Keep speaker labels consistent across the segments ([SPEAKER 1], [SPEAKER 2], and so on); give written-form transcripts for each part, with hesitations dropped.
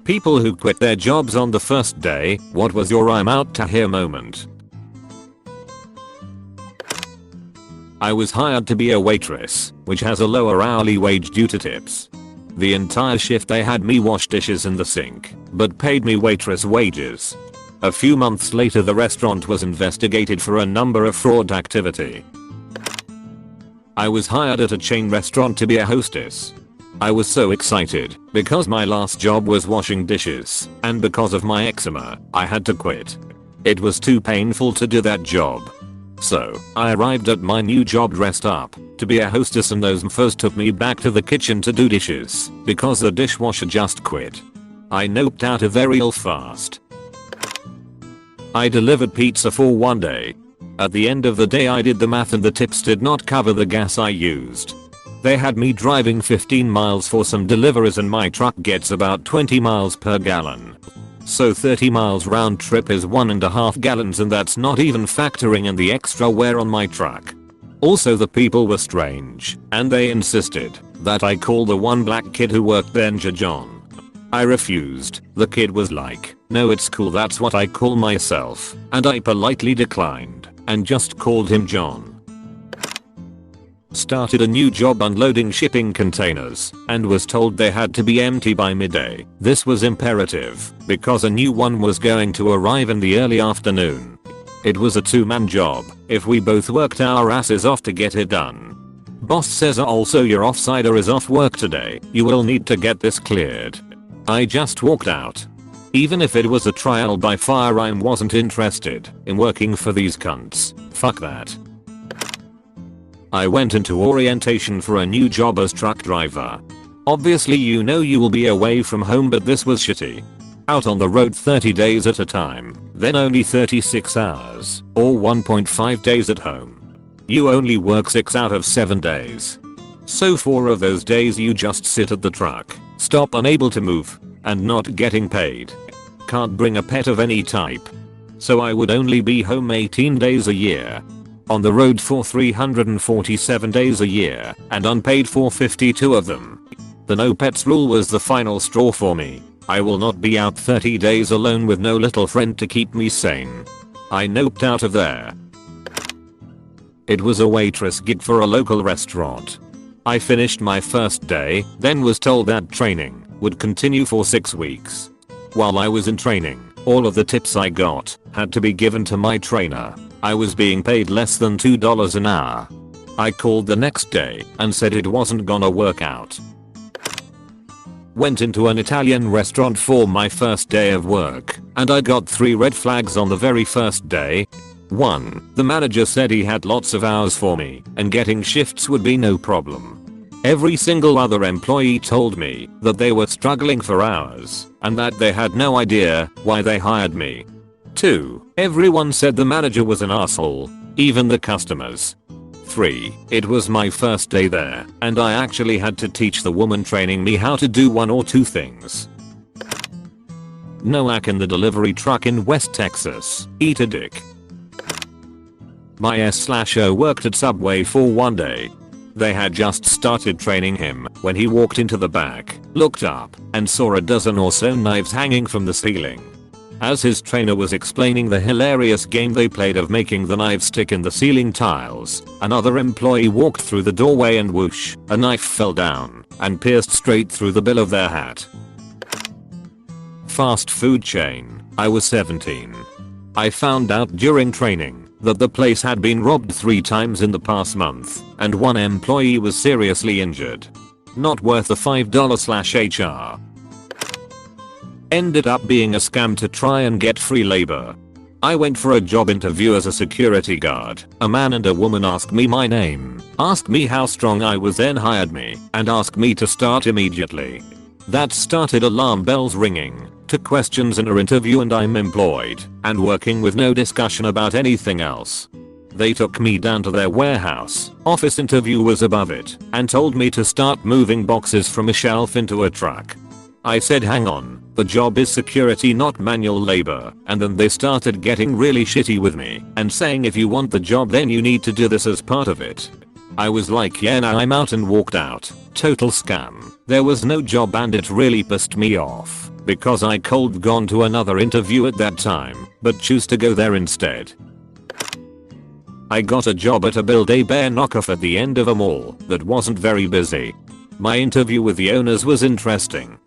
[SPEAKER 1] People who quit their jobs on the first day, what was your I'm out to here moment? I was hired to be a waitress, which has a lower hourly wage due to tips. The entire shift they had me wash dishes in the sink, but paid me waitress wages. A few months later the restaurant was investigated for a number of fraud activity. I was hired at a chain restaurant to be a hostess. I was so excited because my last job was washing dishes, and because of my eczema, I had to quit. It was too painful to do that job. So, I arrived at my new job dressed up to be a hostess, and those mofos took me back to the kitchen to do dishes because the dishwasher just quit. I noped out of there real fast. I delivered pizza for one day. At the end of the day I did the math and the tips did not cover the gas I used. They had me driving 15 miles for some deliveries and my truck gets about 20 miles per gallon. So 30 miles round trip is 1.5 gallons, and that's not even factoring in the extra wear on my truck. Also the people were strange, and they insisted that I call the one black kid who worked there Ninja John. I refused. The kid was like, no, it's cool, that's what I call myself, and I politely declined and just called him John. Started a new job unloading shipping containers and was told they had to be empty by midday. This was imperative because a new one was going to arrive in the early afternoon. It was a two-man job if we both worked our asses off to get it done. Boss says also your offsider is off work today, you will need to get this cleared. I just walked out. Even if it was a trial by fire I wasn't interested in working for these cunts. Fuck that. I went into orientation for a new job as truck driver. Obviously you know you will be away from home, but this was shitty. Out on the road 30 days at a time, then only 36 hours, or 1.5 days at home. You only work 6 out of 7 days. So 4 of those days you just sit at the truck, stop unable to move, and not getting paid. Can't bring a pet of any type. So I would only be home 18 days a year. On the road for 347 days a year, and unpaid for 52 of them. The no pets rule was the final straw for me. I will not be out 30 days alone with no little friend to keep me sane. I noped out of there. It was a waitress gig for a local restaurant. I finished my first day, then was told that training would continue for 6 weeks. While I was in training, all of the tips I got had to be given to my trainer. I was being paid less than $2 an hour. I called the next day and said it wasn't gonna work out. Went into an Italian restaurant for my first day of work, and I got 3 red flags on the very first day. 1. The manager said he had lots of hours for me and getting shifts would be no problem. Every single other employee told me that they were struggling for hours and that they had no idea why they hired me. 2. Everyone said the manager was an asshole, even the customers. 3. It was my first day there, and I actually had to teach the woman training me how to do 1 or 2 things. Noack in the delivery truck in West Texas, eat a dick. My S/O worked at Subway for one day. They had just started training him when he walked into the back, looked up, and saw a dozen or so knives hanging from the ceiling. As his trainer was explaining the hilarious game they played of making the knives stick in the ceiling tiles, another employee walked through the doorway and whoosh, a knife fell down and pierced straight through the bill of their hat. Fast food chain. I was 17. I found out during training that the place had been robbed 3 times in the past month, and 1 employee was seriously injured. Not worth the $5/HR. Ended up being a scam to try and get free labor. I went for a job interview as a security guard. A man and a woman asked me my name, asked me how strong I was, then hired me, and asked me to start immediately. That started alarm bells ringing, took questions in our interview, and I'm employed and working with no discussion about anything else. They took me down to their warehouse, office interview was above it, and told me to start moving boxes from a shelf into a truck. I said hang on, the job is security not manual labor, and then they started getting really shitty with me and saying if you want the job then you need to do this as part of it. I was like yeah, now I'm out, and walked out. Total scam. There was no job and it really pissed me off. because I could gone to another interview at that time, but choose to go there instead. I got a job at a Build-A-Bear knockoff at the end of a mall that wasn't very busy. My interview with the owners was interesting.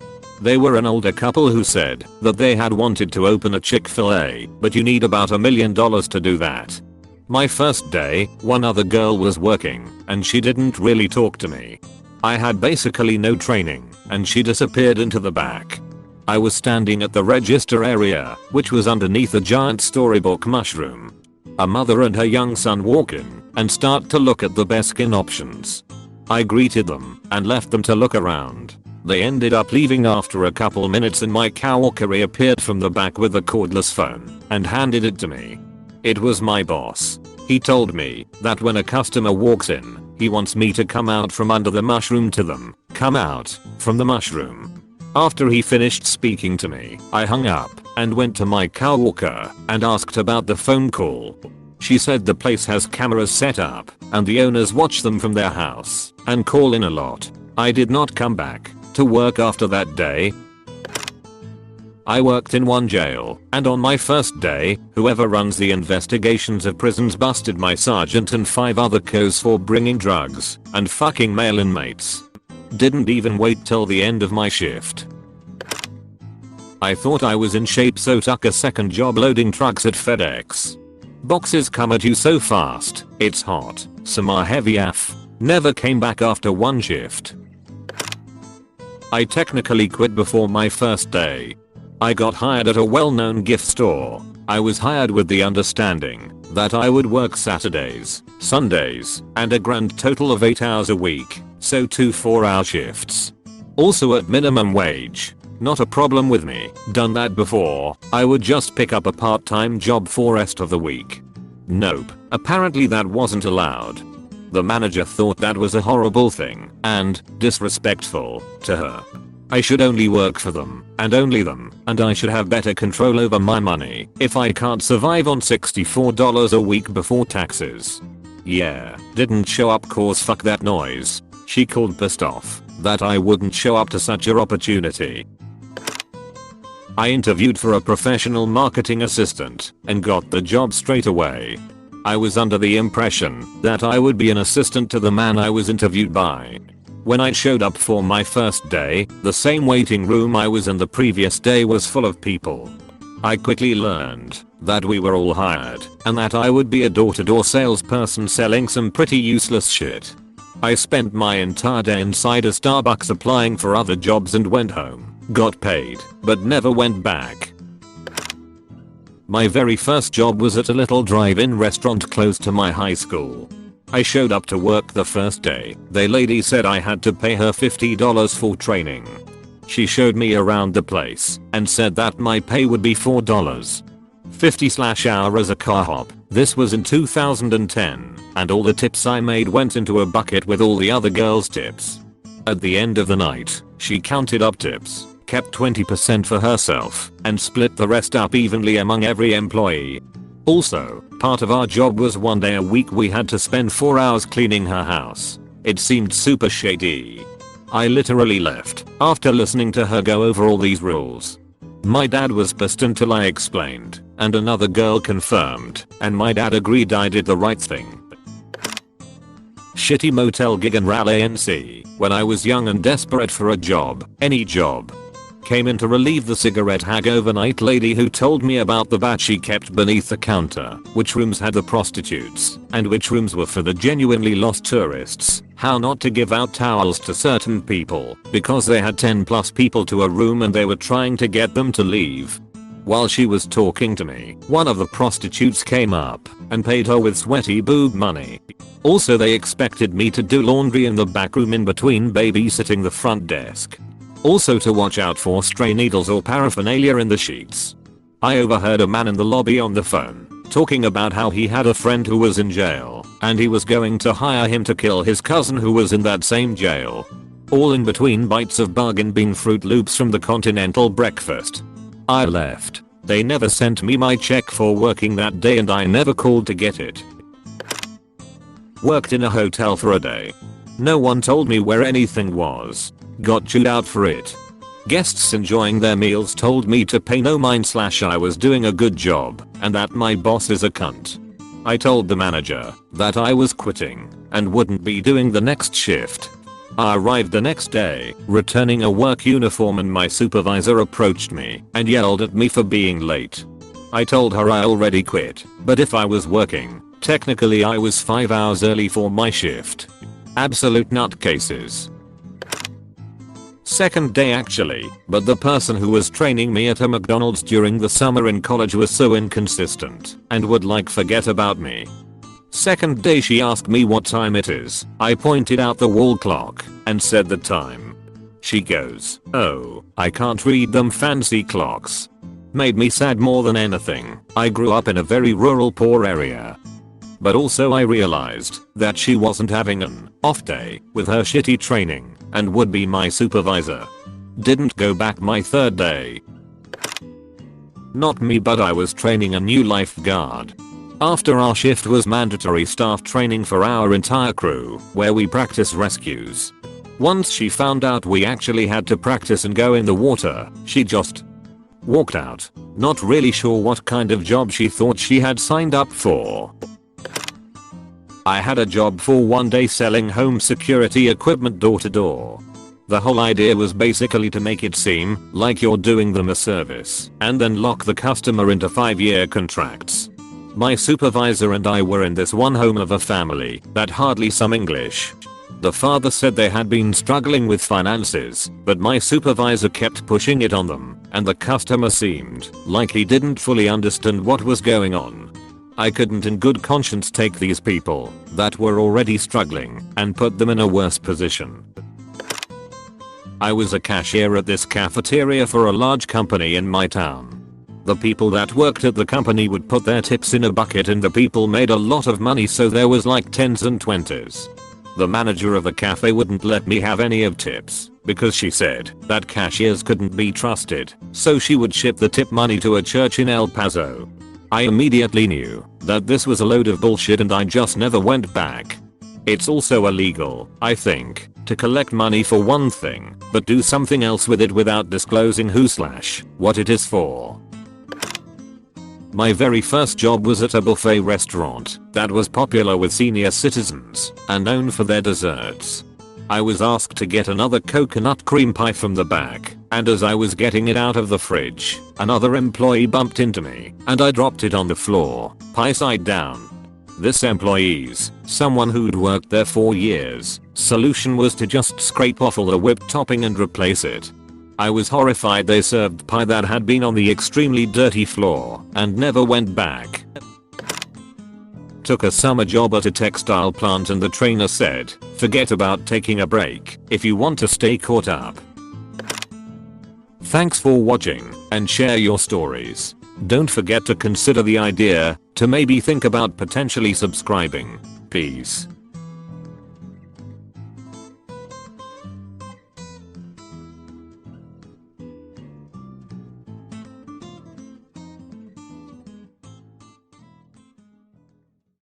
[SPEAKER 1] They were an older couple who said that they had wanted to open a Chick-fil-A, but you need about $1 million to do that. My first day, one other girl was working, and she didn't really talk to me. I had basically no training, and she disappeared into the back. I was standing at the register area, which was underneath a giant storybook mushroom. A mother and her young son walk in and start to look at the best skin options. I greeted them and left them to look around. They ended up leaving after a couple minutes and my coworker reappeared from the back with a cordless phone and handed it to me. It was my boss. He told me that when a customer walks in, he wants me to come out from under the mushroom to them. Come out from the mushroom. After he finished speaking to me, I hung up and went to my coworker and asked about the phone call. She said the place has cameras set up and the owners watch them from their house and call in a lot. I did not come back to work after that day. I worked in one jail, and on my first day, whoever runs the investigations of prisons busted my sergeant and 5 other co's for bringing drugs and fucking male inmates. Didn't even wait till the end of my shift. I thought I was in shape, so took a second job loading trucks at FedEx. Boxes come at you so fast, it's hot, some are heavy AF. Never came back after one shift. I technically quit before my first day. I got hired at a well-known gift store. I was hired with the understanding that I would work Saturdays, Sundays, and a grand total of 8 hours a week, so 2 4-hour shifts. Also at minimum wage. Not a problem with me, done that before. I would just pick up a part-time job for rest of the week. Nope, apparently that wasn't allowed. The manager thought that was a horrible thing and disrespectful to her. I should only work for them and only them, and I should have better control over my money if I can't survive on $64 a week before taxes. Yeah, didn't show up cause fuck that noise. She called pissed off that I wouldn't show up to such an opportunity. I interviewed for a professional marketing assistant and got the job straight away. I was under the impression that I would be an assistant to the man I was interviewed by. When I showed up for my first day, the same waiting room I was in the previous day was full of people. I quickly learned that we were all hired and that I would be a door-to-door salesperson selling some pretty useless shit. I spent my entire day inside a Starbucks applying for other jobs and went home, got paid, but never went back. My very first job was at a little drive-in restaurant close to my high school. I showed up to work the first day. The lady said I had to pay her $50 for training. She showed me around the place and said that my pay would be $4.50/hour as a car hop. This was in 2010, and all the tips I made went into a bucket with all the other girls' tips. At the end of the night, she counted up tips, kept 20% for herself, and split the rest up evenly among every employee. Also, part of our job was one day a week we had to spend 4 hours cleaning her house. It seemed super shady. I literally left after listening to her go over all these rules. My dad was pissed until I explained, and another girl confirmed, and my dad agreed I did the right thing. Shitty motel gig in Raleigh, NC, when I was young and desperate for a job, any job. Came in to relieve the cigarette hag overnight lady who told me about the batch she kept beneath the counter, which rooms had the prostitutes, and which rooms were for the genuinely lost tourists, how not to give out towels to certain people, because they had 10+ people to a room and they were trying to get them to leave. While she was talking to me, one of the prostitutes came up and paid her with sweaty boob money. Also they expected me to do laundry in the back room in between babysitting the front desk. Also to watch out for stray needles or paraphernalia in the sheets. I overheard a man in the lobby on the phone talking about how he had a friend who was in jail and he was going to hire him to kill his cousin who was in that same jail. All in between bites of bargain bean Fruit Loops from the continental breakfast. I left. They never sent me my check for working that day and I never called to get it. Worked in a hotel for a day. No one told me where anything was. Got chewed out for it. Guests enjoying their meals told me to pay no mind / I was doing a good job and that my boss is a cunt. I told the manager that I was quitting and wouldn't be doing the next shift. I arrived the next day, returning a work uniform, and my supervisor approached me and yelled at me for being late. I told her I already quit, but if I was working, technically I was 5 hours early for my shift. Absolute nutcases. Second day actually, but the person who was training me at a McDonald's during the summer in college was so inconsistent and would forget about me. Second day she asked me what time it is. I pointed out the wall clock and said the time. She goes, "Oh, I can't read them fancy clocks." Made me sad more than anything. I grew up in a very rural poor area. But also I realized that she wasn't having an off day with her shitty training and would be my supervisor. Didn't go back my third day. Not me, but I was training a new lifeguard. After our shift was mandatory staff training for our entire crew, where we practice rescues. Once she found out we actually had to practice and go in the water, she just walked out, not really sure what kind of job she thought she had signed up for. I had a job for one day selling home security equipment door to door. The whole idea was basically to make it seem like you're doing them a service and then lock the customer into 5-year contracts. My supervisor and I were in this one home of a family that hardly some English. The father said they had been struggling with finances, but my supervisor kept pushing it on them, and the customer seemed like he didn't fully understand what was going on. I couldn't in good conscience take these people that were already struggling and put them in a worse position. I was a cashier at this cafeteria for a large company in my town. The people that worked at the company would put their tips in a bucket, and the people made a lot of money, so there was like 10s and 20s. The manager of the cafe wouldn't let me have any of tips because she said that cashiers couldn't be trusted, so she would ship the tip money to a church in El Paso. I immediately knew that this was a load of bullshit and I just never went back. It's also illegal, I think, to collect money for one thing, but do something else with it without disclosing who / what it is for. My very first job was at a buffet restaurant that was popular with senior citizens and known for their desserts. I was asked to get another coconut cream pie from the back, and as I was getting it out of the fridge, another employee bumped into me and I dropped it on the floor, pie side down. This employee's someone who'd worked there for years. Solution was to just scrape off all the whipped topping and replace it. I was horrified they served pie that had been on the extremely dirty floor and never went back. Took a summer job at a textile plant and the trainer said, "Forget about taking a break if you want to stay caught up." Thanks for watching and share your stories. Don't forget to consider the idea to maybe think about potentially subscribing. Peace.